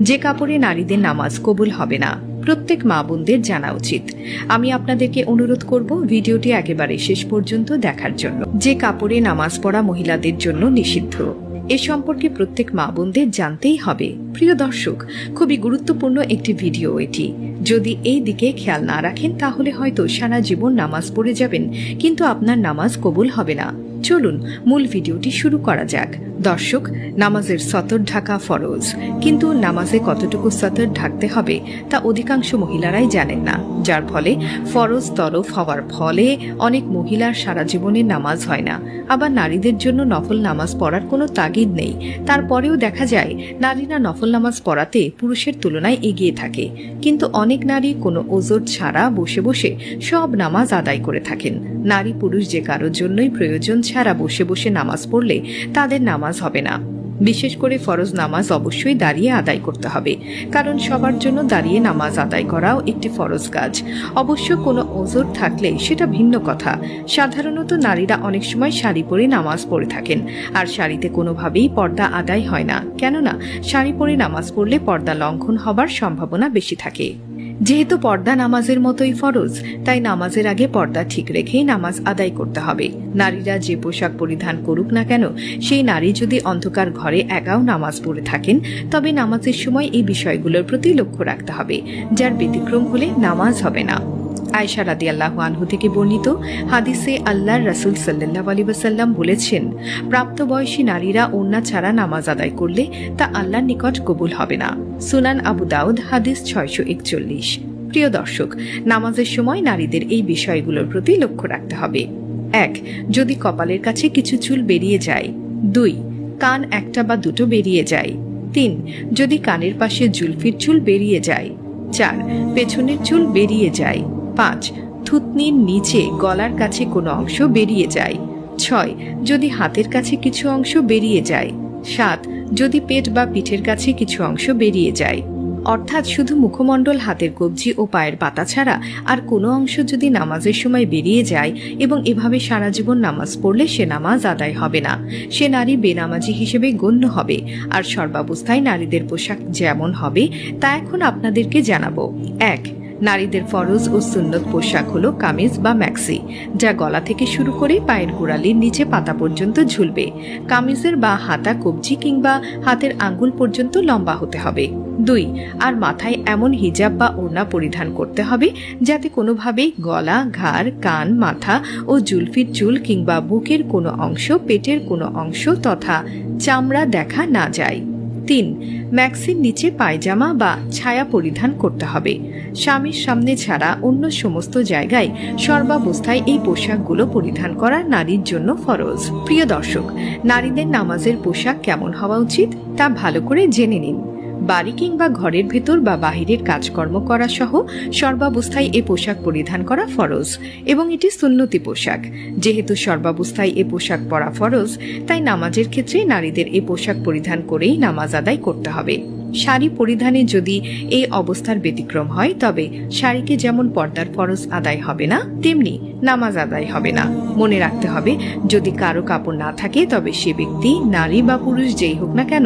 যে কাপড়ে নারীদের নামাজ কবুল হবে না, প্রত্যেক মা বোনদের জানা উচিত। আমি আপনাদেরকে অনুরোধ করব ভিডিওটি একেবারে শেষ পর্যন্ত দেখার জন্য। যে কাপড়ে নামাজ পড়া মহিলাদের জন্য নিষিদ্ধ, এ সম্পর্কে প্রত্যেক মা বোনদের জানতেই হবে। প্রিয় দর্শক, খুবই গুরুত্বপূর্ণ একটি ভিডিও এটি। যদি এই দিকে খেয়াল না রাখেন তাহলে হয়তো সারা জীবন নামাজ পড়ে যাবেন, কিন্তু আপনার নামাজ কবুল হবে না। চলুন মূল ভিডিওটি শুরু করা যাক। দর্শক, নামাজের সতর ঢাকা ফরজ, কিন্তু নামাজে কতটুকু সতর ঢাকতে হবে তা অধিকাংশ মহিলারাই জানেন না, যার ফলে ফরজ তরফ হওয়ার ফলে অনেক মহিলার সারা জীবনে নামাজ হয় না। আবার নারীদের জন্য নফল নামাজ পড়ার কোনো তাগিদ নেই, তারপরেও দেখা যায় নারীরা নফল নামাজ পড়াতে পুরুষের তুলনায় এগিয়ে থাকে। কিন্তু অনেক নারী কোনো ওজর ছাড়া বসে বসে সব নামাজ আদায় করে থাকেন। নারী পুরুষ যে কারোর জন্যই প্রয়োজন ছাড়া বসে বসে নামাজ পড়লে তাদের নামাজ হবে না। বিশেষ করে ফরজ নামাজ অবশ্যই দাঁড়িয়ে আদায় করতে হবে, কারণ সবার জন্য দাঁড়িয়ে নামাজ আদায় করাও একটি ফরজ কাজ। অবশ্য কোনো ওজর থাকলে সেটা ভিন্ন কথা। সাধারণত নারীরা অনেক সময় শাড়ি পরে নামাজ পড়ে থাকেন, আর শাড়িতে কোনোভাবেই পর্দা আদায় হয় না, কেননা শাড়ি পরে নামাজ পড়লে পর্দা লঙ্ঘন হবার সম্ভাবনা বেশি থাকে। যেহেতু পর্দা নামাজের মতোই ফরজ, তাই নামাজের আগে পর্দা ঠিক রেখেই নামাজ আদায় করতে হবে। নারীরা যে পোশাক পরিধান করুক না কেন, সেই নারী যদি অন্ধকার ঘরে একাও নামাজ পড়ে থাকেন, তবে নামাজের সময় এই বিষয়গুলোর প্রতি লক্ষ্য রাখতে হবে, যার ব্যতিক্রম হলে নামাজ হবে না। আয়েশা রাদিয়াল্লাহু আনহু থেকে বর্ণিত হাদিসে আল্লাহর রাসূল সাল্লাল্লাহু আলাইহি ওয়াসাল্লাম বলেছেন, প্রাপ্তবয়সী নারীরা ওড়না ছাড়া নামাজ আদায় করলে তা আল্লাহর নিকট কবুল হবে না। সুনান আবু দাউদ হাদিস 641। প্রিয় দর্শক, নামাজের সময় নারীদের এই বিষয়গুলোর প্রতি লক্ষ্য রাখতে হবে। 1. যদি কপালের কাছে কিছু চুল বেরিয়ে যায়। 2. কান একটা বা দুটো বেরিয়ে যায়। 3. যদি কানের পাশে জুলফির চুল বেরিয়ে যায়। 4. পেছনের চুল বেরিয়ে যায়। 5. থুতনির নিচে গলার কাছে কোনো অংশ বেরিয়ে যায়। 6. যদি হাতের কাছে কিছু অংশ বেরিয়ে যায়। 7. যদি পেট বা পিঠের কাছে কিছু অংশ বেরিয়ে যায়। অর্থাৎ শুধু মুখমণ্ডল, হাতের কবজি ও পায়ের পাতা ছাড়া আর কোনো অংশ যদি নামাজের সময় বেরিয়ে যায় এবং এভাবে সারা জীবন নামাজ পড়লে সে নামাজ আদায় হবে না। সে নারী বেনামাজি হিসেবে গণ্য হবে। আর সর্বাবস্থায় নারীদের পোশাক যেমন হবে তা এখন আপনাদেরকে জানাবো। 1. নারীদের ফরজ ও সুন্নত পোশাক হলো কামিজ বা ম্যাক্সি, যা গলা থেকে শুরু করে পায়ের গোড়ালির নিচে পাতা পর্যন্ত ঝুলবে। কামিজের বা হাতা কবজি কিংবা হাতের আঙ্গুল পর্যন্ত লম্বা হতে হবে। 2. আর মাথায় এমন হিজাব বা ওড়না পরিধান করতে হবে যাতে কোনোভাবেই গলা, ঘাড়, কান, মাথা ও জুলফির চুল কিংবা বুকের কোনো অংশ, পেটের কোনো অংশ তথা চামড়া দেখা না যায়। 3. ম্যাক্সির নিচে পায়জামা বা ছায়া পরিধান করতে হবে। স্বামীর সামনে ছাড়া অন্য সমস্ত জায়গায় সর্বাবস্থায় এই পোশাকগুলো পরিধান করা নারীর জন্য ফরজ। প্রিয় দর্শক, নারীদের নামাজের পোশাক কেমন হওয়া উচিত তা ভালো করে জেনে নিন। বাড়ি কিংবা ঘরের ভেতর বা বাহিরের কাজকর্ম করা সহ সর্বাবস্থায় এ পোশাক পরিধান করা ফরজ এবং এটি সুন্নতি পোশাক। যেহেতু সর্বাবস্থায় এ পোশাক পরা ফরজ, তাই নামাজের ক্ষেত্রে নারীদের এ পোশাক পরিধান করেই নামাজ আদায় করতে হবে। শাড়ি পরিধানে যদি এই অবস্থার ব্যতিক্রম হয়, তবে শাড়িকে যেমন পর্দার ফরজ আদায় হবে না, তেমনি নামাজ আদায় হবে না। মনে রাখতে হবে, যদি কারো কাপড় না থাকে তবে সে ব্যক্তি, নারী বা পুরুষ যেই হোক না কেন,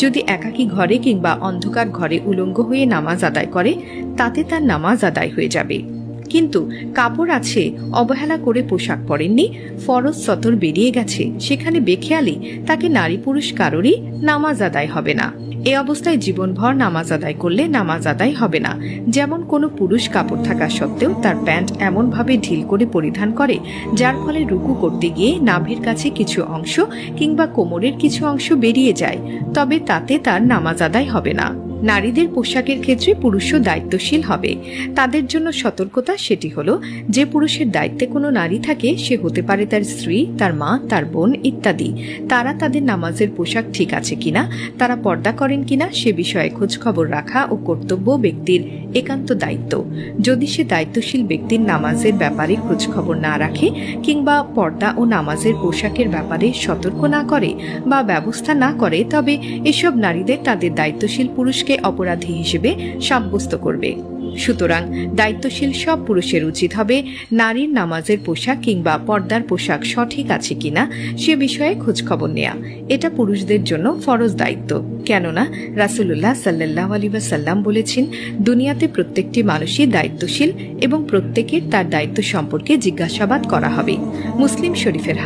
যদি একাকী ঘরে কিংবা অন্ধকার ঘরে উলঙ্গ হয়ে নামাজ আদায় করে, তাতে তার নামাজ আদায় হয়ে যাবে। কিন্তু কাপড় আছে, অবহেলা করে পোশাক পরেননি, ফরজ সতর বেরিয়ে গেছে, সেখানে বেখেয়ালি তাকে নারী পুরুষ কারোরই নামাজ আদায় হবে না। এ অবস্থায় জীবনভর নামাজ আদায় করলে নামাজ আদায় হবে না। যেমন কোনো পুরুষ কাপড় থাকা সত্ত্বেও তার প্যান্ট এমনভাবে ঢিল করে পরিধান করে যার ফলে রুকু করতে গিয়ে নাভির কাছে কিছু অংশ কিংবা কোমরের কিছু অংশ বেরিয়ে যায়, তবে তাতে তার নামাজ আদায় হবে না। নারীদের পোশাকের ক্ষেত্রে পুরুষও দায়িত্বশীল হবে। তাদের জন্য সতর্কতা সেটি হলো, যে পুরুষের দায়িত্বে কোনো নারী থাকে, সে হতে পারে তার স্ত্রী, তার মা, তার বোন ইত্যাদি। তারা তাদের নামাজের পোশাক ঠিক আছে কিনা, তারা পর্দা করেন কিনা সে বিষয়ে খোঁজ খবর রাখা ও কর্তব্য ব্যক্তির একান্ত দায়িত্ব। যদি সে দায়িত্বশীল ব্যক্তির নামাজের ব্যাপারে খোঁজ খবর না রাখে কিংবা পর্দা ও নামাজের পোশাকের ব্যাপারে সতর্ক না করে বা ব্যবস্থা না করে, তবে এসব নারীদের তাদের দায়িত্বশীল পুরুষকে অপরাধী হিসেবে সাব্যস্ত করবে। সুতরাং দায়িত্বশীল সব পুরুষের উচিত হবে নারীর নামাজের পোশাক কিংবা পর্দার পোশাক সঠিক আছে কিনা সে বিষয়ে খোঁজখবর নেয়া। এটা পুরুষদের জন্য ফরজ দায়িত্ব। কেননা রাসূলুল্লাহ সাল্লাল্লাহু আলাইহি ওয়াসাল্লাম বলেছেন, দুনিয়াতে প্রত্যেকটি মানুষই দায়িত্বশীল এবং প্রত্যেকের তার দায়িত্ব সম্পর্কে জিজ্ঞাসাবাদ করা হবে। মুসলিম শরীফের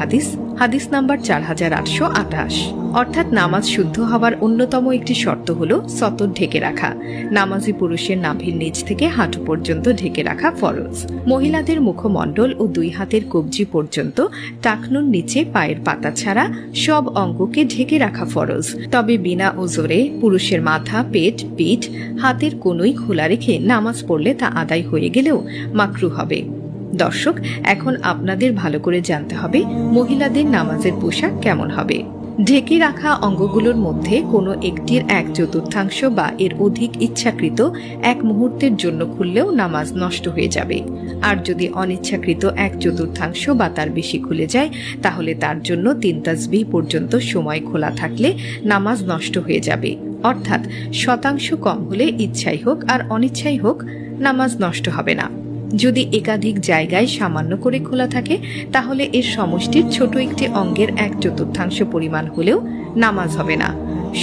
হাদিস নাম্বার 4828। অর্থাৎ নামাজ শুদ্ধ হওয়ার অন্যতম একটি শর্ত হল সতর ঢেকে রাখা। নামাজি পুরুষের নাভির নিচ থেকে হাঁটু পর্যন্ত ঢেকে রাখা ফরজ। মহিলাদের মুখমণ্ডল ও 2 হাতের কবজি পর্যন্ত টাকনুর নিচে পায়ের পাতা ছাড়া সব অঙ্গকে ঢেকে রাখা ফরজ। তবে বিনা ওজরে পুরুষের মাথা, পেট, পিঠ, হাতের কোনোই খোলা রেখে নামাজ পড়লে তা আদায় হয়ে গেলেও মাকরু হবে। দর্শক, এখন আপনাদের ভালো করে জানতে হবে মহিলাদের নামাজের পোশাক কেমন হবে। ঢেকে রাখা অঙ্গগুলোর মধ্যে কোনো একটির 1/4 বা এর অধিক ইচ্ছাকৃত এক মুহূর্তের জন্য খুললেও নামাজ নষ্ট হয়ে যাবে। আর যদি অনিচ্ছাকৃত 1/4 বা তার বেশি খুলে যায় তাহলে তার জন্য 3 তাসবিহ পর্যন্ত সময় খোলা থাকলে নামাজ নষ্ট হয়ে যাবে। অর্থাৎ শতাংশ কম হলে ইচ্ছাই হোক আর অনিচ্ছাই হোক নামাজ নষ্ট হবে না। যদি একাধিক জায়গায় সামান্য করে খোলা থাকে তাহলে এর সমষ্টির ছোট একটি অঙ্গের 1/4 পরিমাণ হলেও নামাজ হবে না।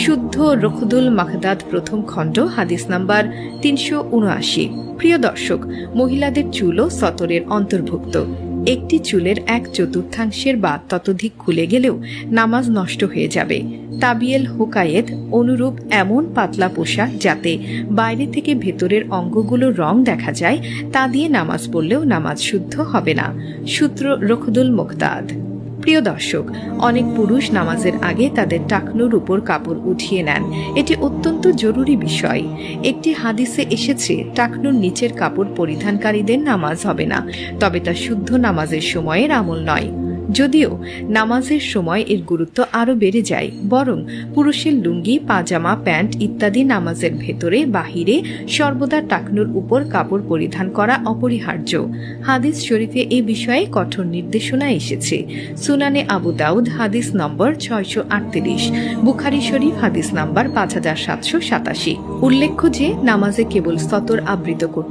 শুদ্ধ রখদুল মাখদাদ প্রথম খণ্ড হাদিস নাম্বার 379। প্রিয় দর্শক, মহিলাদের চুলও সতরের অন্তর্ভুক্ত। একটি চুলের 1/4 বা ততোধিক খুলে গেলেও নামাজ নষ্ট হয়ে যাবে। তাবিয়েল হোকায়েত অনুরূপ এমন পাতলা পোশাক যাতে বাইরে থেকে ভেতরের অঙ্গগুলোর রং দেখা যায় তা দিয়ে নামাজ পড়লেও নামাজ শুদ্ধ হবে না। সূত্র রখদুল মুখতাদ। প্রিয় দর্শক, অনেক পুরুষ নামাজের আগে তাদের টাকনুর উপর কাপড় উঠিয়ে নেন। এটি অত্যন্ত জরুরি বিষয়। একটি হাদিসে এসেছে টাকনুর নিচের কাপড় পরিধানকারীদের নামাজ হবে না, তবে তা শুদ্ধ নামাজের সময়ের আমল নয়। যদিও নামাজের সময় এর গুরুত্ব আরো বেড়ে যায়, বরং পুরুষের লুঙ্গি, পাজামা, প্যান্ট ইত্যাদি নামাজের ভেতরে বাহিরে সর্বদা টাকনুর উপর কাপড় পরিধান করা অপরিহার্য। হাদিস শরীফে এই বিষয়ে কঠোর নির্দেশনা এসেছে। সুনানে আবু দাউদ হাদিস নম্বর 638, বুখারী শরীফ হাদিস নাম্বার 5787। উল্লেখ্য যে নামাজে কেবল সতর আবৃত করতে